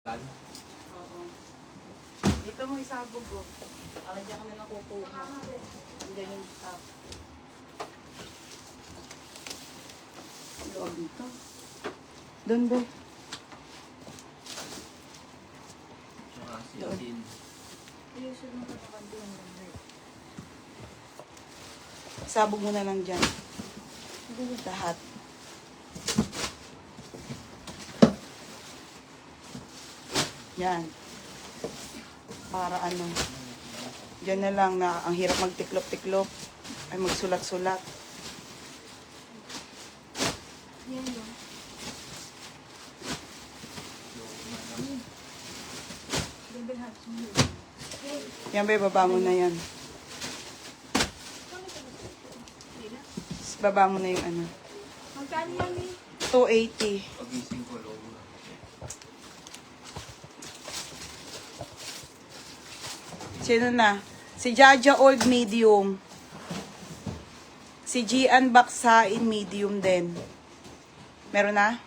Oo. Dito mo isabog ko. Para diyan ka na nakukuha. Diyan yung top. Loob dito. Doon ba? Tsaka silasin. Ayusin mo na doon. Sabog mo na lang dyan. Lahat. Yan. Para ano. Diyan na lang na ang hirap magtiklop-tiklop. Ay magsulat-sulat. Yan yun. Yan ba, baba mo na yan. Baba mo na yung ano. Magkano yan eh? 280. Pagising ko, logo na. Sino na? Si Jaja Old medium. Si Gian Baksain medium din. Meron na?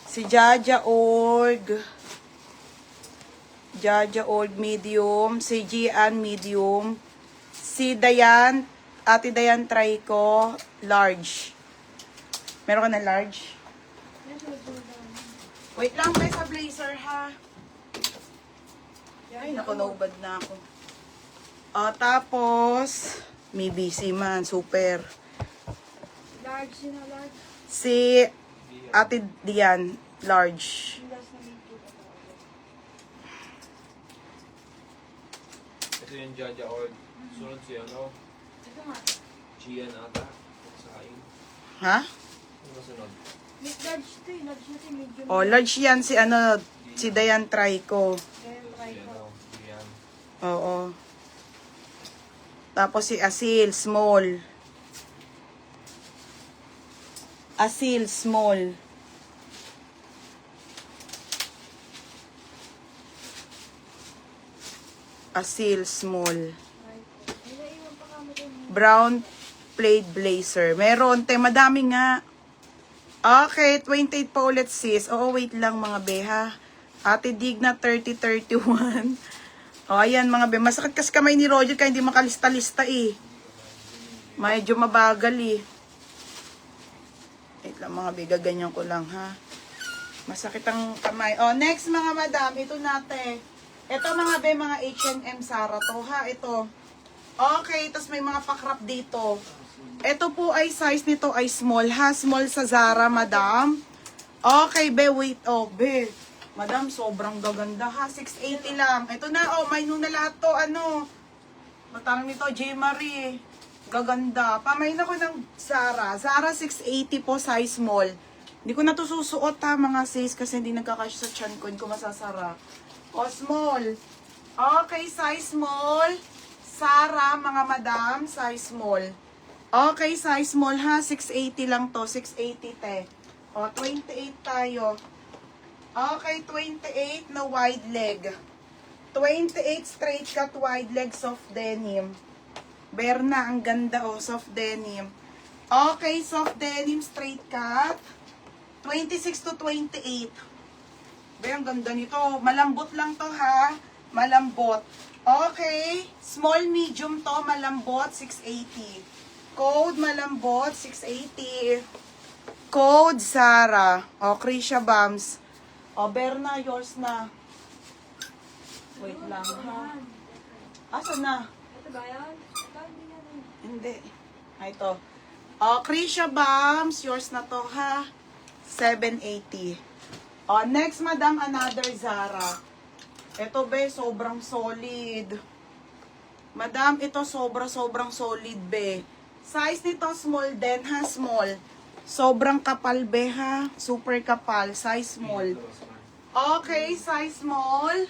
Si Jaja Old. Jaja Old medium. Si Gian medium. Si Dayan. Ate Dayan Trico. Large. Meron ka na large? Wait lang ba sa blazer ha? Ay, naku, naubad na ako. Tapos, may busy man, super. Large yun na large. Si Ate Dian, large. Yung last na video. Ito yung Jaja Org. Sunod si ano? Ito nga. Gian ata. Sa akin. Ha? Ano sunod? May large ito eh. Large na si medium. Oh, large yan si ano, si Dayan Trico. Kaya try Si ko. ano? Gian. Oo. Tapos si Asil, small. Asil, small. Asil, small. Try ko. Ay, naiwan pa kami din. Brown plaid blazer. Meron, te, madami nga. Okay, 28 pa ulit sis. Oo, wait lang mga beha. Ate Digna, 30-31. O, ayan mga be. Masakit kasi kamay ni Roger kaya hindi makalista-lista eh. Medyo mabagal eh. Wait lang mga be, gaganyan ko lang ha. Masakit ang kamay. O, next mga madam, ito natin. Ito mga be, mga H&M Zara to ha. Ito. Okay, tapos may mga pakrap dito. Ito po ay size nito ay small ha. Small sa Zara, madam. Okay, be, wait. Oh, be. Madam, sobrang gaganda ha. 680 lang. Ito na, oh, may na lahat to. Ano? Matang nito, J. Marie. Gaganda. Pamain ako ng Zara. Zara 680 po, size small. Hindi ko na to susuot ha, mga sis, kasi hindi nagkakasya sa chan ko. Hindi ko masasara. O, small. Okay, size small. Zara, mga madam, size small. Okay, size small ha. 680 lang to. 680 te. O, 28 tayo. Okay, 28 na wide leg. 28 straight cut wide leg soft denim. Berna, ang ganda oh, soft denim. Okay, soft denim straight cut. 26 to 28. Be, ang ganda nito. Malambot lang to ha. Malambot. Okay, small medium to, malambot, 680. Code malambot, 680. Code Zara. O, Krisha Bams. O, Berna, yours na. Wait lang, ha? Asa na? Ito ba yan? Ito, hindi yan eh. Hindi. Ito. O, Krisha Bams, yours na to, ha? 780. O, next, madam, another Zara. Ito, be, sobrang solid. Madam, ito sobrang solid, be. Size nito, small din, ha? Small. Sobrang kapal, be, ha? Super kapal. Size small. Okay, size small.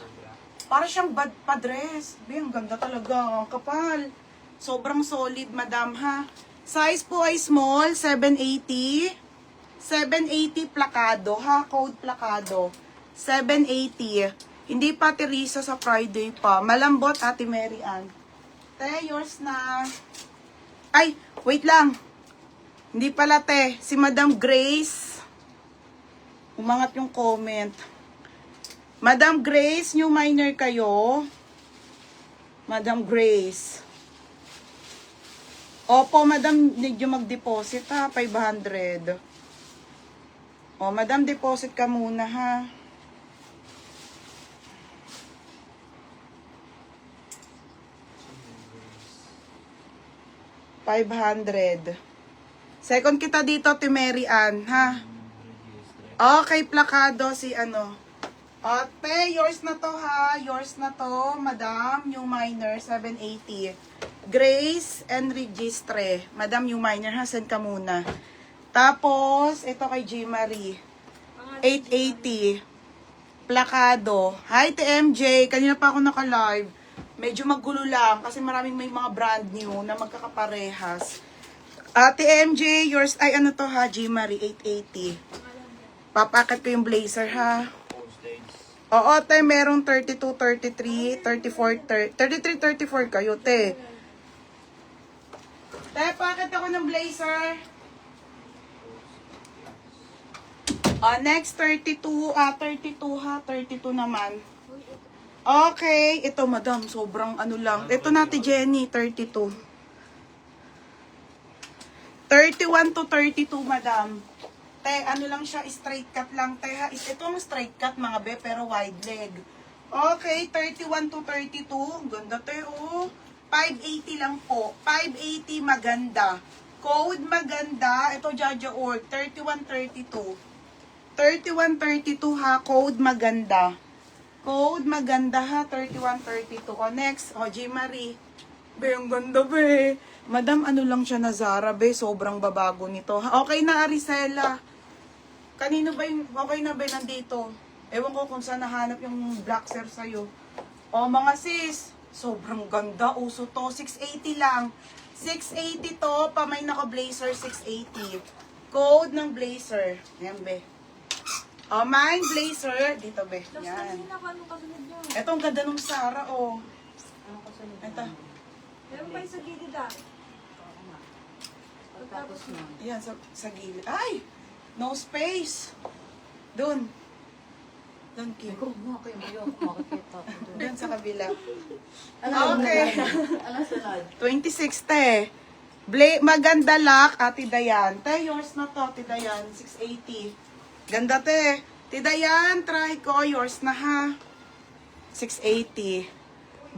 Para siyang padres. Be, ang ganda talaga. Ang kapal. Sobrang solid, madam, ha? Size po ay small, 780. 780 plakado, ha? Code plakado. 780. Hindi pa Teresa sa Friday pa. Malambot, Ate Mary Ann. Te, yours na. Ay, wait lang. Hindi pala, te. Si Madam Grace. Umangat yung comment. Madam Grace, new minor kayo? Madam Grace. Opo, madam, need nyo mag-deposit ha, 500. O, madam, deposit ka muna ha. $500. Second kita dito, Mary Ann, ha? Okay, plakado si ano. Ate, yours na to ha. Yours na to, madam, yung minor, 780. Grace and Registre. Madam, yung minor ha, send ka muna. Tapos, ito kay G. Marie. 880. Plakado. Hi, TMJ. Kanina pa ako naka-live. Medyo magulo lang kasi maraming may mga brand new na magkakaparehas. TMJ, yours, ay ano to ha, G. Marie, 880. Papakat ko yung blazer ha. Oo, te, merong 32, 33, 34, 33, 34 kayo, te. Te, packet ako ng blazer. Next, 32, 32 ha, 32 naman. Okay, ito madam, sobrang ano lang. Ito natin, Jenny, 32. 31 to 32, madam. Te, ano lang siya, straight cut lang. Te, ha, ito ang straight cut, mga be, pero wide leg. Okay, 31 to 32. Ganda, te, oh. 580 lang po. 580, maganda. Code, maganda. Ito, Jaja Org, 3132. 3132, ha. Code, maganda. Code, maganda, ha. 3132. O, next. O, G. Marie. Be, ang ganda, be. Madam, ano lang siya na Zara, be. Sobrang babago nito. Ha? Okay na, Arisela. Kanino ba yung, okay na ba nandito? Ewan ko kung saan nahanap yung black sir sa'yo. O, mga sis, sobrang ganda. Uso to, 680 lang. 680 to, pamay naka blazer, 680. Code ng blazer. Yan, be. O, mine blazer. Dito, be. Yan. Ano kasunod niya? Ito, ang ganda ng Zara, oh. Ano kasunod? Ito. Meron ba yung sa gilid ah? Pagtapos na. Yan, sa gilid. Ay! No space. Doon. Doon, Kim. Ikaw mo kayo makikita ko doon. Doon sa kabila. Alam Okay. Alam sunod. 26, te. Maganda lock, Ate Dayan. Te, yours na to, Ate Dayan. 680. Ganda, te. Ate Dayan, try ko. Yours na, ha. 680.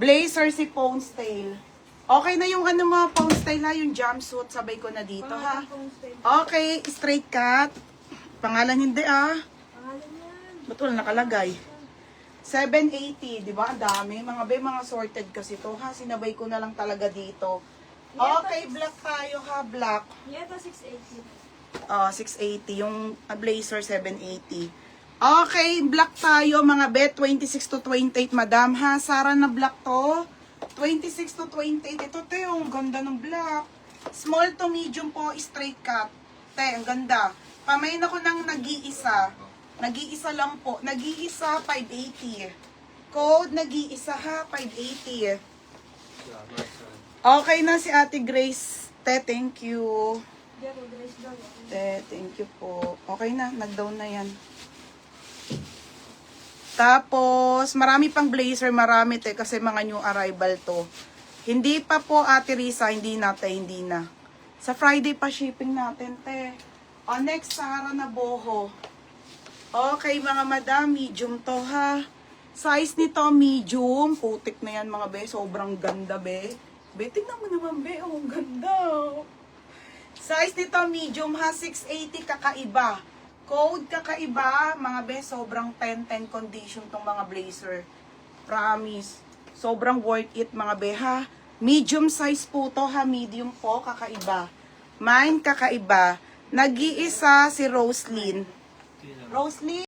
Blazer si Ponytail. Okay na yung ano mo, Ponytail, ha. Yung jumpsuit, sabay ko na dito, ha. Okay, straight cut. Pangalan hindi, ah. Pangalan yan. Ba't wala nakalagay? 780, di ba? Ang dami. Mga sorted kasi to, ha. Sinabay ko na lang talaga dito. Okay, black tayo, ha. Black. Yeta 680. 680. Yung blazer, 780. Okay, black tayo, mga bet. 26 to 28, madam, ha. Sara na black to. 26 to 28. Ito, te, ang ganda ng black. Small to medium po, straight cut. Te, ang ganda. Pamain ako ng nag-iisa. Nag-iisa lang po. Nag-iisa, 580. Code, nag-iisa ha, 580. Okay na si Ate Grace. Te, thank you. Pero Grace daw. Te, thank you po. Okay na, nag-down na yan. Tapos, marami pang blazer, marami te, kasi mga new arrival to. Hindi pa po, Ate Risa, hindi na te, hindi na. Sa Friday pa shipping natin, te. O, next, Sara na boho. Okay, mga madam, medium to, ha. Size nito, medium. Putik na yan, mga be. Sobrang ganda, be. Be, tingnan mo naman, be. Oh, ang ganda. Size nito, medium, ha. 680, kakaiba. Code kakaiba, mga be, sobrang 10-10 condition tong mga blazer. Promise. Sobrang worth it, mga be, ha. Medium size po to, ha. Medium po, kakaiba. Mine, kakaiba. Nag-iisa si Roslyn. Roslyn.